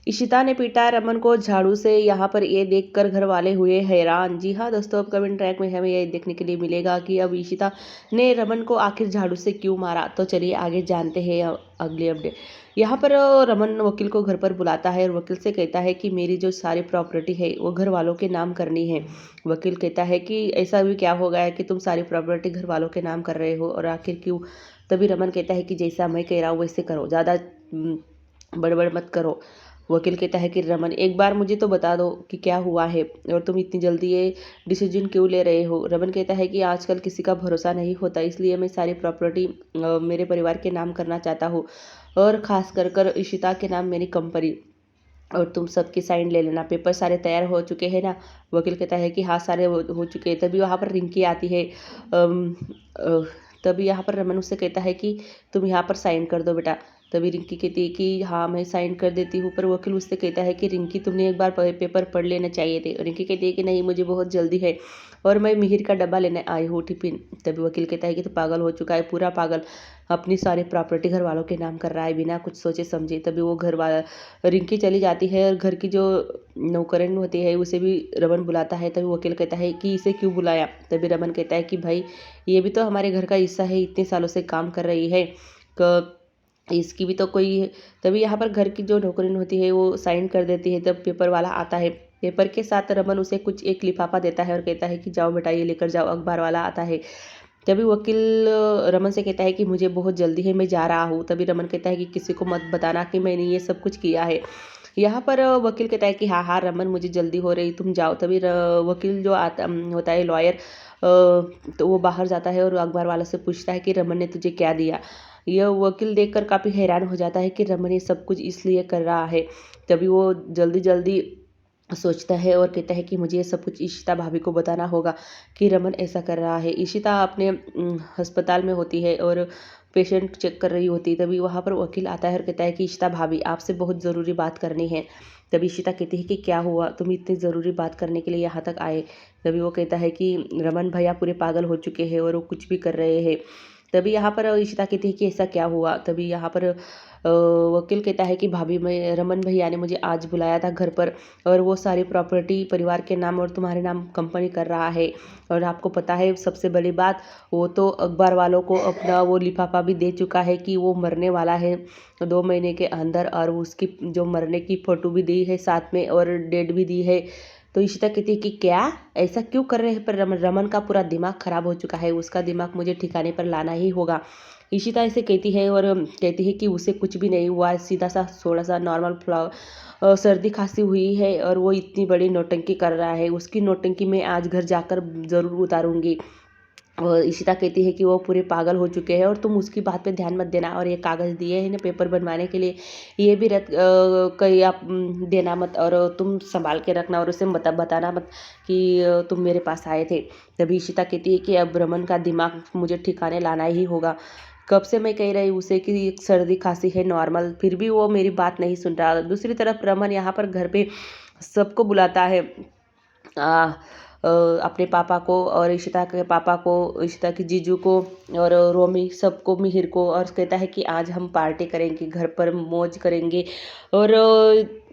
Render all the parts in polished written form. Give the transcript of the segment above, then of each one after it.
इशिता ने पीटा रमन को झाड़ू से, यहाँ पर ये देखकर घर वाले हुए हैरान। जी हाँ दोस्तों, अब कमेंट ट्रैक में हमें ये देखने के लिए मिलेगा कि अब इशिता ने रमन को आखिर झाड़ू से क्यों मारा। तो चलिए आगे जानते हैं अगले अपडेट। यहाँ पर रमन वकील को घर पर बुलाता है और वकील से कहता है कि मेरी जो सारी प्रॉपर्टी है वो घर वालों के नाम करनी है। वकील कहता है कि ऐसा भी क्या हो गया है कि तुम सारी प्रॉपर्टी घर वालों के नाम कर रहे हो, और आखिर क्यों। तभी रमन कहता है कि जैसा मैं कह रहा हूँ वैसे करो, ज़्यादा बड़बड़ मत करो। वकील कहता है कि रमन, एक बार मुझे तो बता दो कि क्या हुआ है और तुम इतनी जल्दी ये डिसीजन क्यों ले रहे हो। रमन कहता है कि आजकल किसी का भरोसा नहीं होता, इसलिए मैं सारी प्रॉपर्टी मेरे परिवार के नाम करना चाहता हूँ, और खास कर इशिता के नाम मेरी कंपनी, और तुम सबकी साइन ले लेना। पेपर सारे तैयार हो चुके हैं ना। वकील कहता है कि हाँ सारे हो चुके हैं। तभी वहाँ पर रिंकी आती है। अम, अ, तभी यहाँ पर रमन उससे कहता है कि तुम यहाँ पर साइन कर दो बेटा। तभी रिंकी कहती है कि हाँ मैं साइन कर देती हूँ, पर वकील उससे कहता है कि रिंकी तुमने एक बार पेपर पढ़ लेना चाहिए थे। रिंकी कहती है कि नहीं मुझे बहुत जल्दी है और मैं मिहिर का डब्बा लेने आई हूँ टिफिन। तभी वकील कहता है कि तो पागल हो चुका है, पूरा पागल, अपनी सारी प्रॉपर्टी घर वालों के नाम कर रहा है बिना कुछ सोचे समझे। तभी वो घर वाला रिंकी चली जाती है और घर की जो नौकरन होती है उसे भी रमन बुलाता है। तभी वकील कहता है कि इसे क्यों बुलाया। तभी रमन कहता है कि भाई ये भी तो हमारे घर का हिस्सा है, इतने सालों से काम कर रही है, इसकी भी तो कोई। तभी यहाँ पर घर की जो नौकरन होती है वो साइन कर देती है। तब पेपर वाला आता है, पेपर के साथ रमन उसे कुछ एक लिफाफा देता है और कहता है कि जाओ बेटा ये लेकर जाओ। अखबार वाला आता है। तभी वकील रमन से कहता है कि मुझे बहुत जल्दी है, मैं जा रहा हूँ। तभी रमन कहता है कि किसी को मत बताना कि मैंने ये सब कुछ किया है। यहाँ पर वकील कहता है कि हाँ हाँ रमन मुझे जल्दी हो रही, तुम जाओ। तभी वकील जो आता होता है लॉयर, तो वो बाहर जाता है और अखबार वाला से पूछता है कि रमन ने तुझे क्या दिया। यह वकील देखकर काफ़ी हैरान हो जाता है कि रमन ये सब कुछ इसलिए कर रहा है। तभी वो जल्दी जल्दी सोचता है और कहता है कि मुझे ये सब कुछ इशिता भाभी को बताना होगा कि रमन ऐसा कर रहा है। इशिता अपने अस्पताल में होती है और पेशेंट चेक कर रही होती है। तभी वहाँ पर वकील आता है और कहता है कि इशिता भाभी आपसे बहुत ज़रूरी बात करनी है। तभी इशिता कहती है कि क्या हुआ, तुम इतनी ज़रूरी बात करने के लिए यहाँ तक आए। तभी वो कहता है कि रमन भैया पूरे पागल हो चुके हैं और वो कुछ भी कर रहे हैं। तभी यहाँ पर इशिता कहती है कि ऐसा क्या हुआ। तभी यहाँ पर वकील कहता है कि भाभी मैं रमन भैया ने मुझे आज बुलाया था घर पर, और वो सारी प्रॉपर्टी परिवार के नाम और तुम्हारे नाम कंपनी कर रहा है। और आपको पता है सबसे बड़ी बात, वो तो अखबार वालों को अपना वो लिफाफा भी दे चुका है कि वो मरने वाला है 2 महीने के अंदर, और उसकी जो मरने की फ़ोटो भी दी है साथ में और डेट भी दी है। तो इशिता कहती है कि क्या, ऐसा क्यों कर रहे हैं। पर रमन रमन का पूरा दिमाग खराब हो चुका है, उसका दिमाग मुझे ठिकाने पर लाना ही होगा। इशिता ऐसे कहती है और कहती है कि उसे कुछ भी नहीं हुआ, सीधा सा थोड़ा सा नॉर्मल सर्दी खांसी हुई है, और वो इतनी बड़ी नौटंकी कर रहा है, उसकी नौटंकी मैं आज घर जाकर ज़रूर उतारूंगी। और इशिता कहती है कि वो पूरे पागल हो चुके हैं और तुम उसकी बात पे ध्यान मत देना, और ये कागज़ दिए हैं ना पेपर बनवाने के लिए, ये भी रत कहीं आप देना मत, और तुम संभाल के रखना, और उसे बताना मत कि तुम मेरे पास आए थे। तभी इशिता कहती है कि अब रमन का दिमाग मुझे ठिकाने लाना ही होगा। कब से मैं कह रही उसे कि सर्दी खांसी है नॉर्मल, फिर भी वो मेरी बात नहीं सुन रहा। दूसरी तरफ रमन यहाँ पर घर पे सबको बुलाता है, आ, अपने पापा को और इशिता के पापा को, इशिता की जीजू को और रोमी सबको, मिहिर को, और कहता है कि आज हम पार्टी करेंगे, घर पर मौज करेंगे। और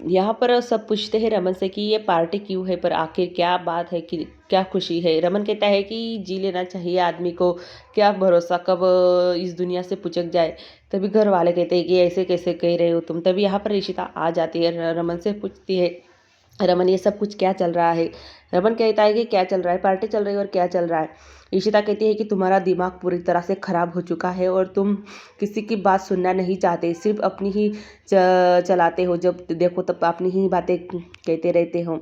यहाँ पर सब पूछते हैं रमन से कि ये पार्टी क्यों है, पर आखिर क्या बात है कि क्या खुशी है। रमन कहता है कि जी लेना चाहिए आदमी को, क्या भरोसा कब इस दुनिया से पुचक जाए। तभी घर वाले कहते हैं कि ऐसे कैसे कह रहे हो तुम। तभी यहाँ पर इशिता आ जाती है, रमन से पूछती है रमन ये सब कुछ क्या चल रहा है। रमन कहता है कि क्या चल रहा है, पार्टी चल रही है और क्या चल रहा है। इशिता कहती है कि तुम्हारा दिमाग पूरी तरह से ख़राब हो चुका है और तुम किसी की बात सुनना नहीं चाहते, सिर्फ अपनी ही चलाते हो, जब देखो तब अपनी ही बातें कहते रहते हो।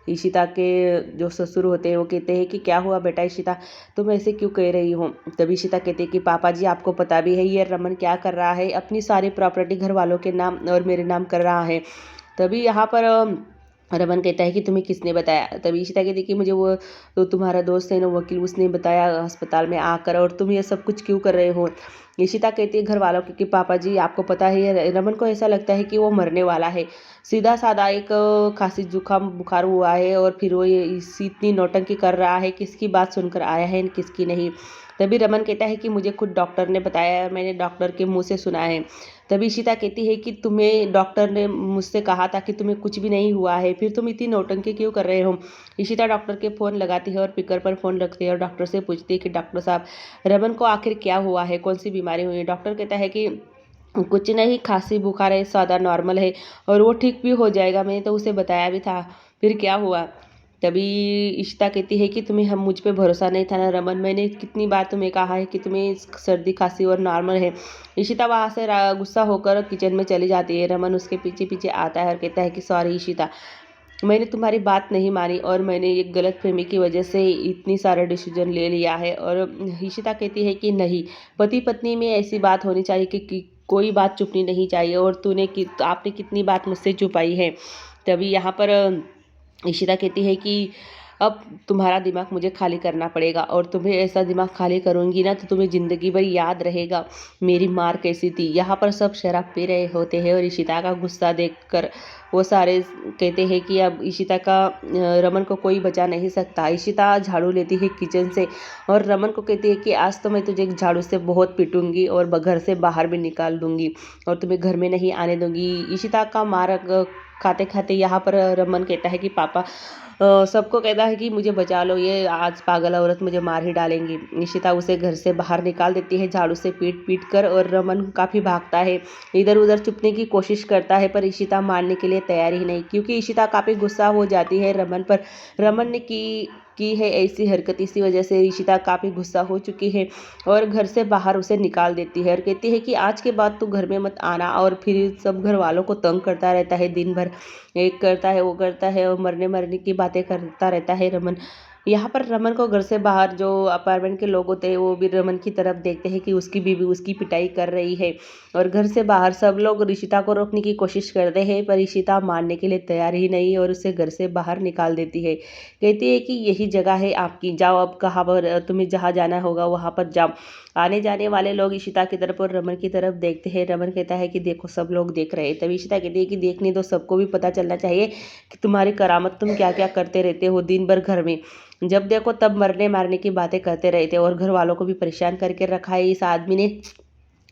इशिता के जो ससुर होते हैं वो कहते हैं कि क्या हुआ बेटा इशिता, तुम ऐसे क्यों कह रही हो। तभी इशिता कहती है कि पापा जी आपको पता भी है ये रमन क्या कर रहा है, अपनी सारी प्रॉपर्टी घर वालों के नाम और मेरे नाम कर रहा है। तभी यहाँ पर रमन कहता है कि तुम्हें किसने बताया। तभी इशिता कहती है कि मुझे वो तो तुम्हारा दोस्त है ना वकील, उसने बताया अस्पताल में आकर, और तुम ये सब कुछ क्यों कर रहे हो। इशिता कहती है घर वालों की कि पापा जी आपको पता है ये रमन को ऐसा लगता है कि वो मरने वाला है, सीधा साधा एक खांसी जुकाम बुखार हुआ है, और फिर वो ये इतनी नौटंकी कर रहा है, किसकी बात सुनकर आया है किसकी नहीं। तभी रमन कहता है कि मुझे खुद डॉक्टर ने बताया है, मैंने डॉक्टर के मुंह से सुना है। तभी इशिता कहती है कि तुम्हें डॉक्टर ने मुझसे कहा था कि तुम्हें कुछ भी नहीं हुआ है, फिर तुम इतनी नौटंकी क्यों कर रहे हो। इशिता डॉक्टर के फ़ोन लगाती है और स्पीकर पर फ़ोन रखती है और डॉक्टर से पूछती है कि डॉक्टर साहब, रमन को आखिर क्या हुआ है, कौन सी बीमारी हुई है। डॉक्टर कहता है कि कुछ नहीं, खांसी बुखार है, सादा नॉर्मल है और वो ठीक भी हो जाएगा, मैंने तो उसे बताया भी था। फिर क्या हुआ। तभी इशिता कहती है कि तुम्हें हम मुझ पे भरोसा नहीं था ना रमन, मैंने कितनी बार तुम्हें कहा है कि तुम्हें सर्दी खांसी और नॉर्मल है। इशिता वहाँ से गुस्सा होकर किचन में चली जाती है। रमन उसके पीछे पीछे आता है और कहता है कि सॉरी इशिता, मैंने तुम्हारी बात नहीं मानी और मैंने एक गलतफहमी की वजह से इतनी सारा डिसीजन ले लिया है। और इशिता कहती है कि नहीं, पति पत्नी में ऐसी बात होनी चाहिए कि कोई बात छुपनी नहीं चाहिए, और आपने कितनी बात मुझसे छुपाई है। तभी यहाँ पर इशिता कहती है कि अब तुम्हारा दिमाग मुझे खाली करना पड़ेगा, और तुम्हें ऐसा दिमाग खाली करूँगी ना तो तुम्हें ज़िंदगी भर याद रहेगा मेरी मार कैसी थी। यहाँ पर सब शराब पी रहे होते हैं और इशिता का गुस्सा देखकर वो सारे कहते हैं कि अब इशिता का रमन को कोई बचा नहीं सकता। इशिता झाड़ू लेती है किचन से और रमन को कहती है कि आज तो मैं तुझे झाड़ू से बहुत पीटूंगी और घर से बाहर भी निकाल दूंगी और तुम्हें घर में नहीं आने दूंगी। इशिता का मार खाते खाते यहाँ पर रमन कहता है कि पापा, सबको कहता है कि मुझे बचा लो, ये आज पागल औरत मुझे मार ही डालेंगी। इशिता उसे घर से बाहर निकाल देती है झाड़ू से पीट पीट कर, और रमन काफ़ी भागता है, इधर उधर छुपने की कोशिश करता है, पर इशिता मारने के लिए तैयार ही नहीं, क्योंकि इशिता काफ़ी गुस्सा हो जाती है रमन पर। रमन ने की है ऐसी हरकत, इसी वजह से इशिता काफ़ी गुस्सा हो चुकी है और घर से बाहर उसे निकाल देती है और कहती है कि आज के बाद तू घर में मत आना। और फिर सब घर वालों को तंग करता रहता है दिन भर, एक करता है वो करता है और मरने मरने की बातें करता रहता है रमन। यहाँ पर रमन को घर से बाहर जो अपार्टमेंट के लोग होते हैं वो भी रमन की तरफ देखते हैं कि उसकी बीवी उसकी पिटाई कर रही है, और घर से बाहर सब लोग ऋषिता को रोकने की कोशिश करते हैं, पर ऋषिता मानने के लिए तैयार ही नहीं और उसे घर से बाहर निकाल देती है। कहती है कि यही जगह है आपकी, जाओ अब, कहाँ पर तुम्हें जहाँ जाना होगा वहाँ पर जाओ। आने जाने वाले लोग इशिता की तरफ और रमन की तरफ देखते हैं। रमन कहता है कि देखो सब लोग देख रहे हैं। तभी इशिता कहती है कि देखने दो, सबको भी पता चलना चाहिए कि तुम्हारी करामत, तुम क्या क्या करते रहते हो दिन भर घर में, जब देखो तब मरने मारने की बातें करते रहते हो और घर वालों को भी परेशान करके रखा है इस आदमी ने।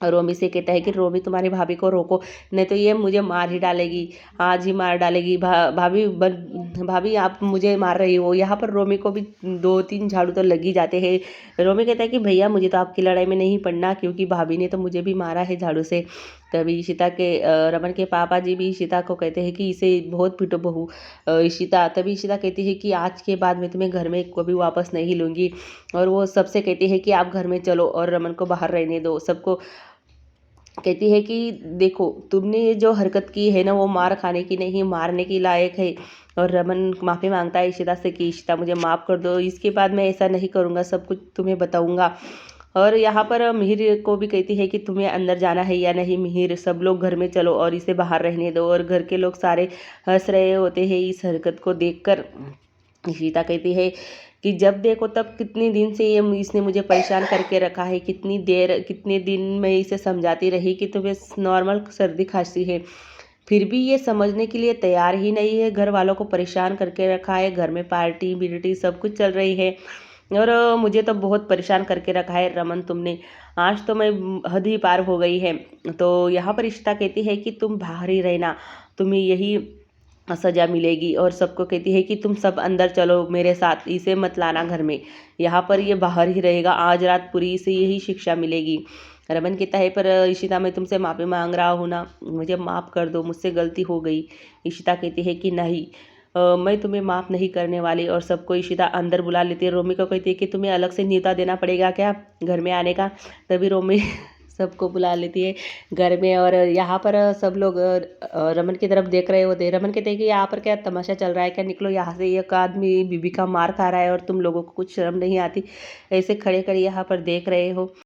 रोमी से कहता है कि रोमी तुम्हारी भाभी को रोको, नहीं तो ये मुझे मार ही डालेगी, आज ही मार डालेगी। भाभी आप मुझे मार रही हो। यहाँ पर रोमी को भी 2-3 झाड़ू तो लग ही जाते हैं। रोमी कहता है कि भैया मुझे तो आपकी लड़ाई में नहीं पड़ना, क्योंकि भाभी ने तो मुझे भी मारा है झाड़ू से। तभी इशिता के रमन के पापा जी भी इशिता को कहते हैं कि इसे बहुत पीटो बहू इशिता। तभी इशिता कहती है कि आज के बाद मैं तुम्हें घर में कभी वापस नहीं लूँगी, और वो सबसे कहती है कि आप घर में चलो और रमन को बाहर रहने दो। सबको कहती है कि देखो तुमने ये जो हरकत की है ना वो मार खाने की नहीं, मारने की लायक है। और रमन माफ़ी मांगता है इशिता से कि इशिता मुझे माफ़ कर दो, इसके बाद मैं ऐसा नहीं करूँगा, सब कुछ तुम्हें बताऊँगा। और यहाँ पर मिहिर को भी कहती है कि तुम्हें अंदर जाना है या नहीं। मिहिर, सब लोग घर में चलो और इसे बाहर रहने दो। और घर के लोग सारे हंस रहे होते हैं इस हरकत को देखकर। गीता कहती है कि जब देखो तब कितने दिन से ये इसने मुझे परेशान करके रखा है, कितने दिन मैं इसे समझाती रही कि तुम्हें नॉर्मल सर्दी खांसी है, फिर भी ये समझने के लिए तैयार ही नहीं है। घर वालों को परेशान करके रखा है, घर में पार्टी बिरटी सब कुछ चल रही है, और मुझे तो बहुत परेशान करके रखा है रमन तुमने, आज तो मैं हद ही पार हो गई है। तो यहाँ पर इशिता कहती है कि तुम बाहर ही रहना, तुम्हें यही सज़ा मिलेगी। और सबको कहती है कि तुम सब अंदर चलो मेरे साथ, इसे मत लाना घर में, यहाँ पर ये बाहर ही रहेगा, आज रात पूरी इसे यही शिक्षा मिलेगी। रमन कहता है पर इशिता मैं तुमसे माफ़ी मांग रहा हूँ ना, मुझे माफ़ कर दो, मुझसे गलती हो गई। इशिता कहती है कि नहीं, मैं तुम्हें माफ़ नहीं करने वाली। और सबको इशिता अंदर बुला लेती है। रोमी को कहती है कि तुम्हें अलग से न्योता देना पड़ेगा क्या घर में आने का। तभी रोमी सबको बुला लेती है घर में, और यहाँ पर सब लोग रमन की तरफ देख रहे होते हैं। रमन कहते हैं कि यहाँ पर क्या तमाशा चल रहा है क्या, निकलो यहाँ से, एक आदमी बीबी का मार खा रहा है और तुम लोगों को कुछ शर्म नहीं आती, ऐसे खड़े खड़े यहाँ पर देख रहे हो।